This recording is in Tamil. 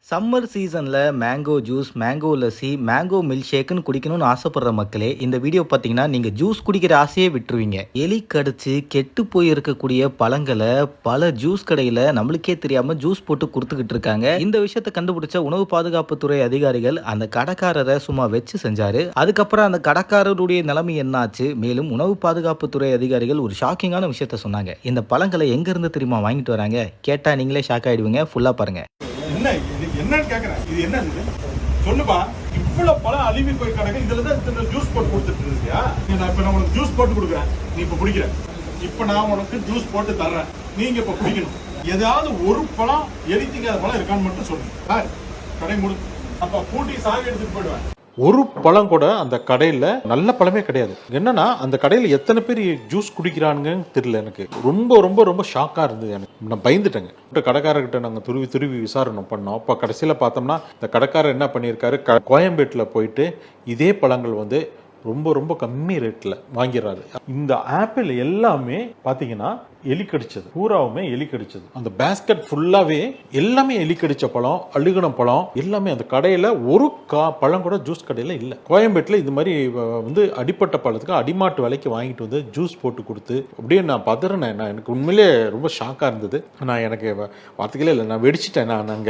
சம்மர் சீசனில் mango juice, mango lassi, mango milk ஷேக்குன்னு குடிக்கணும்னு ஆசைப்படுற மக்களே, இந்த வீடியோ பார்த்தீங்கன்னா நீங்கள் ஜூஸ் குடிக்கிற ஆசையே விட்டுருவீங்க. எலி கடிச்சு கெட்டு போய் இருக்கக்கூடிய பழங்களை பல ஜூஸ் கடையில் நம்மளுக்கே தெரியாமல் ஜூஸ் போட்டு கொடுத்துக்கிட்டு இருக்காங்க. இந்த விஷயத்தை கண்டுபிடிச்ச உணவு பாதுகாப்புத்துறை அதிகாரிகள் அந்த கடைக்காரரை சும்மா வச்சு செஞ்சாரு. அதுக்கப்புறம் அந்த கடைக்காரருடைய நிலைமை என்னாச்சு? மேலும் உணவு பாதுகாப்புத்துறை அதிகாரிகள் ஒரு ஷாக்கிங்கான விஷயத்த சொன்னாங்க. இந்த பழங்களை எங்கேருந்து தெரியுமா வாங்கிட்டு வராங்க? கேட்டால் நீங்களே ஷாக் ஆகிடுவீங்க. ஃபுல்லாக பாருங்க. என்ன இது என்னன்னு கேக்குறேன். இது என்னது சொல்லுப்பா. இவ்வளவு பழம் அழுவி போய் கிடக்கு. இதுலதான் ஜூஸ் போட்டு கொடுத்துட்டு இருக்கியா? நான் உனக்கு ஜூஸ் போட்டு கொடுக்குறேன், நீ இப்ப குடிக்கிற. இப்ப நான் உனக்கு ஜூஸ் போட்டு தர்றேன், நீங்க இப்ப குடிக்கணும். ஏதாவது ஒரு பழம் எரித்திக்காத பழம் இருக்கான்னு மட்டும் சொல்லுங்க. கடை முடி அப்ப பூட்டி சாவி எடுத்துட்டு போயிடுவேன். ஒரு பழம் கூட அந்த கடையில் நல்ல பழமே கிடையாது. என்னன்னா அந்த கடையில் எத்தனை பேர் ஜூஸ் குடிக்கிறானுங்கன்னு தெரியல. எனக்கு ரொம்ப ரொம்ப ரொம்ப ஷாக்காக இருந்தது. எனக்கு நான் பயந்துட்டேங்க. கடைக்காரர்கிட்ட நாங்கள் துருவி விசாரணை பண்ணோம். அப்போ கடைசியில் பார்த்தோம்னா இந்த கடைக்காரர் என்ன பண்ணியிருக்காரு, கோயம்பேட்டில் போயிட்டு இதே பழங்கள் வந்து ரொம்ப ரொம்ப கம்மி ரேட்டில் வாங்கிடுறாரு. இந்த ஆப்பிள் எல்லாமே பார்த்தீங்கன்னா எலி கடிச்சது, பூராவுமே எலி கடிச்சது. அந்த பேஸ்கெட் ஃபுல்லாகவே எல்லாமே எலி கடிச்ச பழம், அழுகுன பழம் எல்லாமே. அந்த கடையில் ஒரு பழம் கூட ஜூஸ் கடையில் இல்லை. கோயம்பேட்டில் இது மாதிரி வந்து அடிப்பட்ட பழத்துக்கு அடிமாட்டு விலைக்கு வாங்கிட்டு வந்து ஜூஸ் போட்டு கொடுத்து அப்படியே நான் பதறினேன். எனக்கு உண்மையிலே ரொம்ப ஷாக்காக இருந்தது. நான் எனக்கு வார்த்தைகளே இல்லை, நான் வெடிச்சிட்டேன். நான் அங்கே